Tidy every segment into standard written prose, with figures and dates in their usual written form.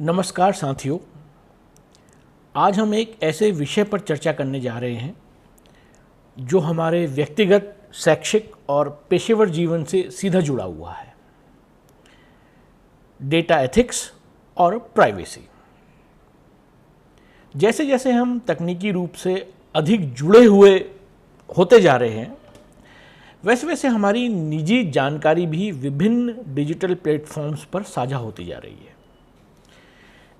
नमस्कार साथियों। आज हम एक ऐसे विषय पर चर्चा करने जा रहे हैं जो हमारे व्यक्तिगत, शैक्षिक और पेशेवर जीवन से सीधा जुड़ा हुआ है। डेटा एथिक्स और प्राइवेसी। जैसे जैसे हम तकनीकी रूप से अधिक जुड़े हुए होते जा रहे हैं, वैसे वैसे हमारी निजी जानकारी भी विभिन्न डिजिटल प्लेटफॉर्म्स पर साझा होती जा रही है।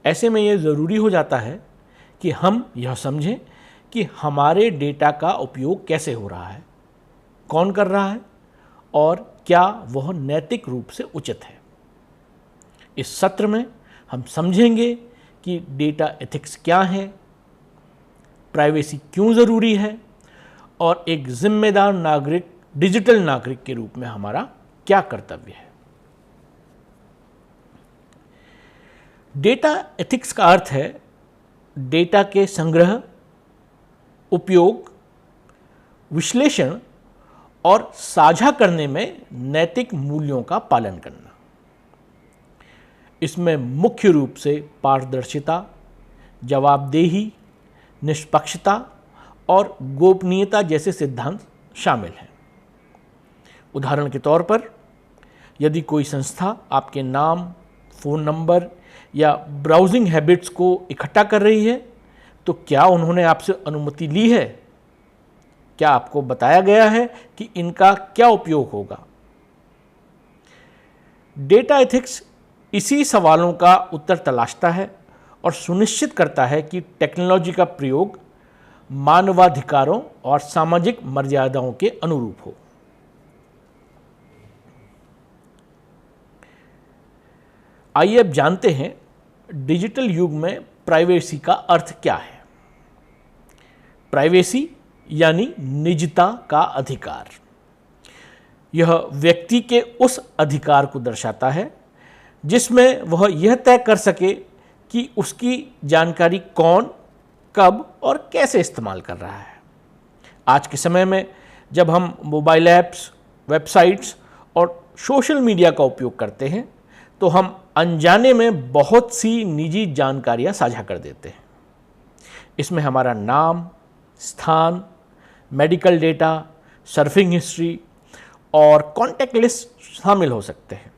ऐसे में यह ज़रूरी हो जाता है कि हम यह समझें कि हमारे डेटा का उपयोग कैसे हो रहा है, कौन कर रहा है और क्या वह नैतिक रूप से उचित है। इस सत्र में हम समझेंगे कि डेटा एथिक्स क्या है, प्राइवेसी क्यों ज़रूरी है और एक जिम्मेदार नागरिक, डिजिटल नागरिक के रूप में हमारा क्या कर्तव्य है। डेटा एथिक्स का अर्थ है डेटा के संग्रह, उपयोग, विश्लेषण और साझा करने में नैतिक मूल्यों का पालन करना। इसमें मुख्य रूप से पारदर्शिता, जवाबदेही, निष्पक्षता और गोपनीयता जैसे सिद्धांत शामिल हैं। उदाहरण के तौर पर, यदि कोई संस्था आपके नाम, फ़ोन नंबर या ब्राउजिंग हैबिट्स को इकट्ठा कर रही है, तो क्या उन्होंने आपसे अनुमति ली है? क्या आपको बताया गया है कि इनका क्या उपयोग होगा? डेटा एथिक्स इसी सवालों का उत्तर तलाशता है और सुनिश्चित करता है कि टेक्नोलॉजी का प्रयोग मानवाधिकारों और सामाजिक मर्यादाओं के अनुरूप हो। आइए अब जानते हैं डिजिटल युग में प्राइवेसी का अर्थ क्या है। प्राइवेसी यानी निजता का अधिकार। यह व्यक्ति के उस अधिकार को दर्शाता है जिसमें वह यह तय कर सके कि उसकी जानकारी कौन, कब और कैसे इस्तेमाल कर रहा है। आज के समय में जब हम मोबाइल ऐप्स, वेबसाइट्स और सोशल मीडिया का उपयोग करते हैं, तो हम अनजाने में बहुत सी निजी जानकारियां साझा कर देते हैं। इसमें हमारा नाम, स्थान, मेडिकल डेटा, सर्फिंग हिस्ट्री और कॉन्टैक्ट लिस्ट शामिल हो सकते हैं।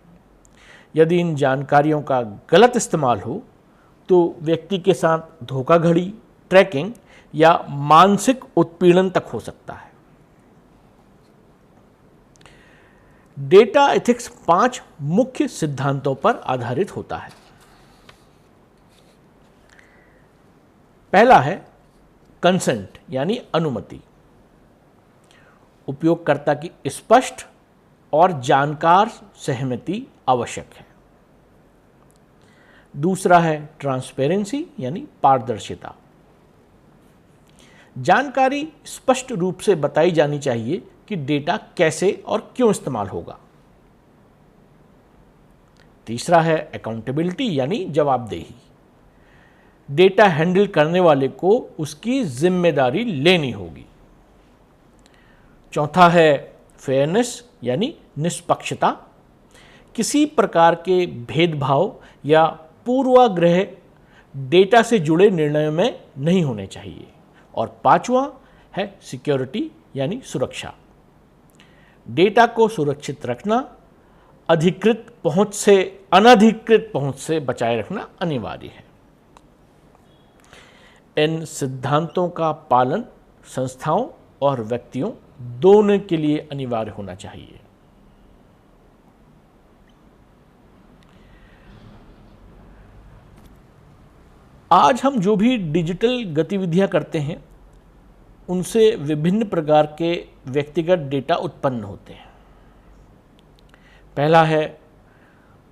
यदि इन जानकारियों का गलत इस्तेमाल हो तो व्यक्ति के साथ धोखाधड़ी, ट्रैकिंग या मानसिक उत्पीड़न तक हो सकता है। डेटा एथिक्स 5 मुख्य सिद्धांतों पर आधारित होता है। पहला है कंसेंट यानी अनुमति। उपयोगकर्ता की स्पष्ट और जानकार सहमति आवश्यक है। दूसरा है ट्रांसपेरेंसी यानी पारदर्शिता। जानकारी स्पष्ट रूप से बताई जानी चाहिए कि डेटा कैसे और क्यों इस्तेमाल होगा। तीसरा है अकाउंटेबिलिटी यानी जवाबदेही। डेटा हैंडल करने वाले को उसकी जिम्मेदारी लेनी होगी। चौथा है फेयरनेस यानी निष्पक्षता। किसी प्रकार के भेदभाव या पूर्वाग्रह डेटा से जुड़े निर्णयों में नहीं होने चाहिए। और पांचवा है सिक्योरिटी यानी सुरक्षा। डेटा को सुरक्षित रखना, अधिकृत पहुंच से अनधिकृत पहुंच से बचाए रखना अनिवार्य है। इन सिद्धांतों का पालन संस्थाओं और व्यक्तियों दोनों के लिए अनिवार्य होना चाहिए। आज हम जो भी डिजिटल गतिविधियां करते हैं, उनसे विभिन्न प्रकार के व्यक्तिगत डेटा उत्पन्न होते हैं। पहला है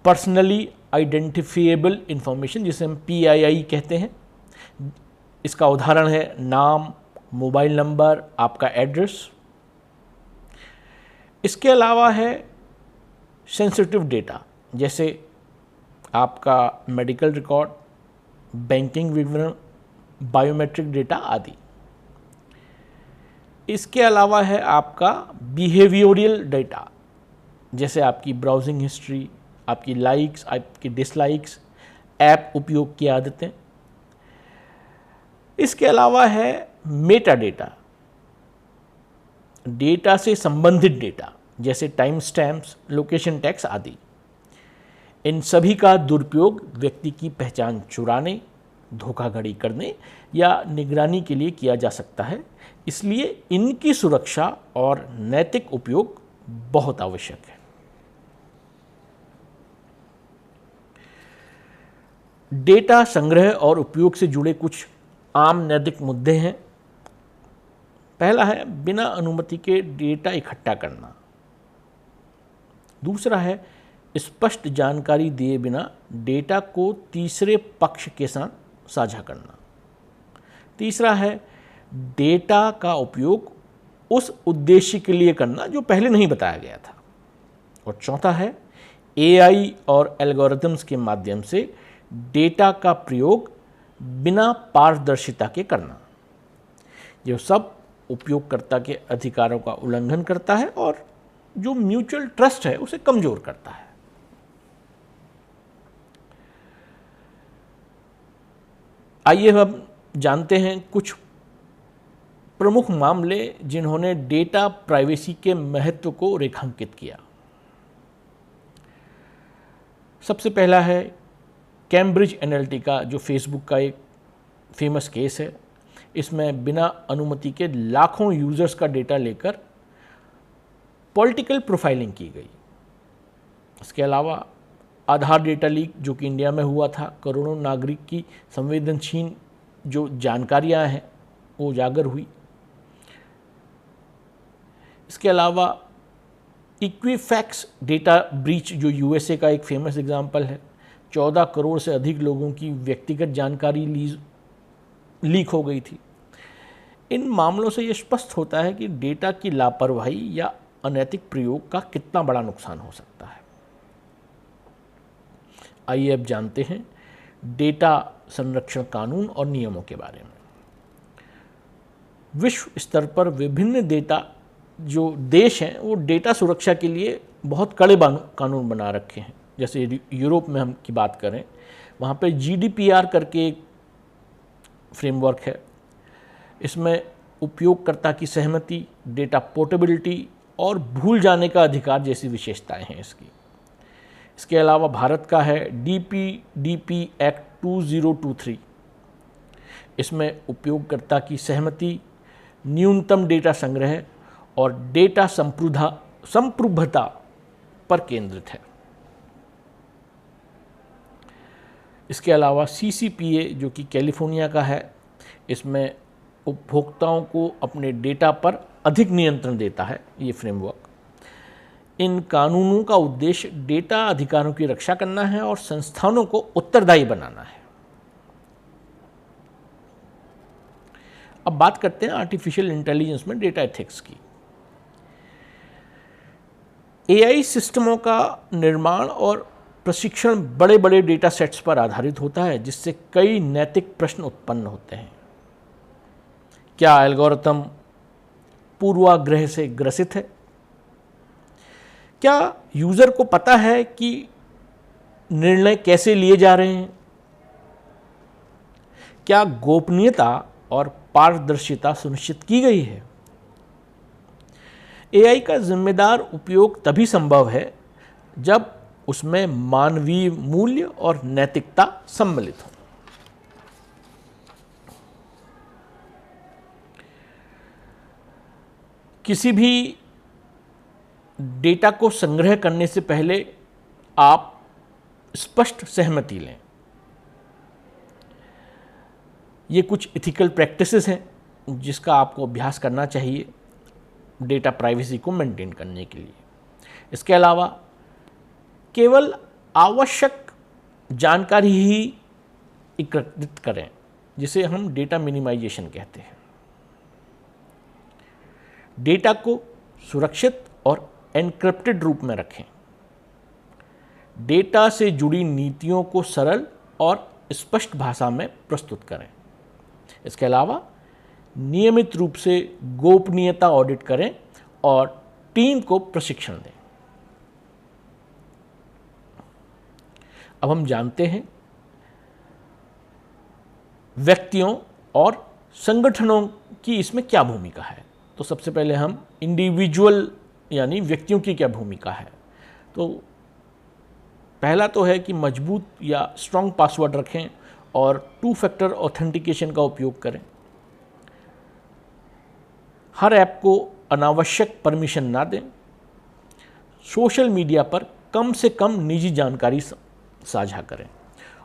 पर्सनली आइडेंटिफिएबल इंफॉर्मेशन, जिसे हम PII कहते हैं। इसका उदाहरण है नाम, मोबाइल नंबर, आपका एड्रेस। इसके अलावा है सेंसिटिव डेटा, जैसे आपका मेडिकल रिकॉर्ड, बैंकिंग विवरण, बायोमेट्रिक डेटा आदि। इसके अलावा है आपका बिहेवियरल डेटा, जैसे आपकी ब्राउजिंग हिस्ट्री, आपकी लाइक्स, आपकी डिसलाइक्स, ऐप उपयोग की आदतें। इसके अलावा है मेटा डेटा, डेटा से संबंधित डेटा जैसे टाइम स्टैम्प्स, लोकेशन टैग्स आदि। इन सभी का दुरुपयोग व्यक्ति की पहचान चुराने, धोखाधड़ी करने या निगरानी के लिए किया जा सकता है। इसलिए इनकी सुरक्षा और नैतिक उपयोग बहुत आवश्यक है। डेटा संग्रह और उपयोग से जुड़े कुछ आम नैतिक मुद्दे हैं। पहला है बिना अनुमति के डेटा इकट्ठा करना। दूसरा है स्पष्ट जानकारी दिए बिना डेटा को तीसरे पक्ष के साथ साझा करना। तीसरा है डेटा का उपयोग उस उद्देश्य के लिए करना जो पहले नहीं बताया गया था। और चौथा है एआई और एल्गोरिथम्स के माध्यम से डेटा का प्रयोग बिना पारदर्शिता के करना। ये सब उपयोगकर्ता के अधिकारों का उल्लंघन करता है और जो म्यूचुअल ट्रस्ट है उसे कमजोर करता है। आइए हम जानते हैं कुछ प्रमुख मामले जिन्होंने डेटा प्राइवेसी के महत्व को रेखांकित किया। सबसे पहला है कैम्ब्रिज एनालिटिका, जो फेसबुक का एक फेमस केस है। इसमें बिना अनुमति के लाखों यूजर्स का डेटा लेकर पॉलिटिकल प्रोफाइलिंग की गई। इसके अलावा आधार डेटा लीक जो कि इंडिया में हुआ था, करोड़ों नागरिक की संवेदनशील जो जानकारियां हैं वो उजागर हुई। इसके अलावा इक्विफैक्स डेटा ब्रीच जो यूएसए का एक फेमस एग्जाम्पल है, 14 करोड़ से अधिक लोगों की व्यक्तिगत जानकारी लीक हो गई थी। इन मामलों से ये स्पष्ट होता है कि डेटा की लापरवाही या अनैतिक प्रयोग का कितना बड़ा नुकसान हो सकता है। आइए अब जानते हैं डेटा संरक्षण कानून और नियमों के बारे में। विश्व स्तर पर विभिन्न डेटा जो देश हैं वो डेटा सुरक्षा के लिए बहुत कड़े कानून बना रखे हैं। जैसे यूरोप में हम की बात करें, वहाँ पे जीडीपीआर करके एक फ्रेमवर्क है। इसमें उपयोगकर्ता की सहमति, डेटा पोर्टेबिलिटी और भूल जाने का अधिकार जैसी विशेषताएं हैं इसकी। इसके अलावा भारत का है डीपीडीपी एक्ट 2023। इसमें उपयोगकर्ता की सहमति, न्यूनतम डेटा संग्रह और डेटा संप्रभुता पर केंद्रित है। इसके अलावा सीसीपीए जो कि कैलिफोर्निया का है, इसमें उपभोक्ताओं को अपने डेटा पर अधिक नियंत्रण देता है ये फ्रेमवर्क। इन कानूनों का उद्देश्य डेटा अधिकारों की रक्षा करना है और संस्थानों को उत्तरदायी बनाना है। अब बात करते हैं आर्टिफिशियल इंटेलिजेंस में डेटा एथिक्स की। एआई सिस्टमों का निर्माण और प्रशिक्षण बड़े बड़े डेटा सेट्स पर आधारित होता है, जिससे कई नैतिक प्रश्न उत्पन्न होते हैं। क्या एल्गोरिथम पूर्वाग्रह से ग्रसित है? क्या यूजर को पता है कि निर्णय कैसे लिए जा रहे हैं? क्या गोपनीयता और पारदर्शिता सुनिश्चित की गई है? एआई का जिम्मेदार उपयोग तभी संभव है जब उसमें मानवीय मूल्य और नैतिकता सम्मिलित हो। किसी भी डेटा को संग्रह करने से पहले आप स्पष्ट सहमति लें। ये कुछ इथिकल प्रैक्टिसेस हैं जिसका आपको अभ्यास करना चाहिए डेटा प्राइवेसी को मेंटेन करने के लिए। इसके अलावा केवल आवश्यक जानकारी ही एकत्रित करें, जिसे हम डेटा मिनिमाइजेशन कहते हैं। डेटा को सुरक्षित और एन्क्रिप्टेड रूप में रखें। डेटा से जुड़ी नीतियों को सरल और स्पष्ट भाषा में प्रस्तुत करें। इसके अलावा नियमित रूप से गोपनीयता ऑडिट करें और टीम को प्रशिक्षण दें। अब हम जानते हैं व्यक्तियों और संगठनों की इसमें क्या भूमिका है। तो सबसे पहले हम इंडिविजुअल यानी व्यक्तियों की क्या भूमिका है। तो पहला तो है कि मजबूत या स्ट्रॉन्ग पासवर्ड रखें और 2 फैक्टर ऑथेंटिकेशन का उपयोग करें। हर ऐप को अनावश्यक परमिशन ना दें। सोशल मीडिया पर कम से कम निजी जानकारी साझा करें।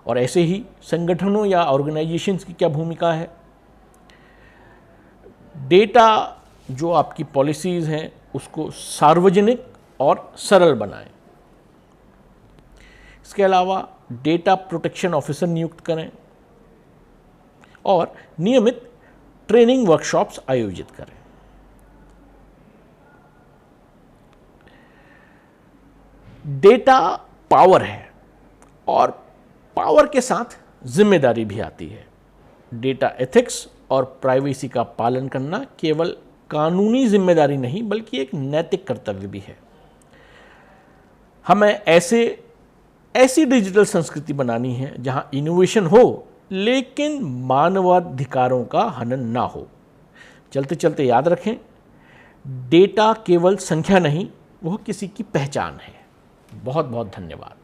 और ऐसे ही संगठनों या ऑर्गेनाइजेशंस की क्या भूमिका है। डेटा जो आपकी पॉलिसीज़ हैं उसको सार्वजनिक और सरल बनाएं। इसके अलावा डेटा प्रोटेक्शन ऑफिसर नियुक्त करें और नियमित ट्रेनिंग वर्कशॉप्स आयोजित करें। डेटा पावर है और पावर के साथ जिम्मेदारी भी आती है। डेटा एथिक्स और प्राइवेसी का पालन करना केवल कानूनी जिम्मेदारी नहीं बल्कि एक नैतिक कर्तव्य भी है। हमें ऐसी डिजिटल संस्कृति बनानी है जहां इनोवेशन हो लेकिन मानवाधिकारों का हनन ना हो। चलते चलते याद रखें, डेटा केवल संख्या नहीं, वह किसी की पहचान है। बहुत बहुत धन्यवाद।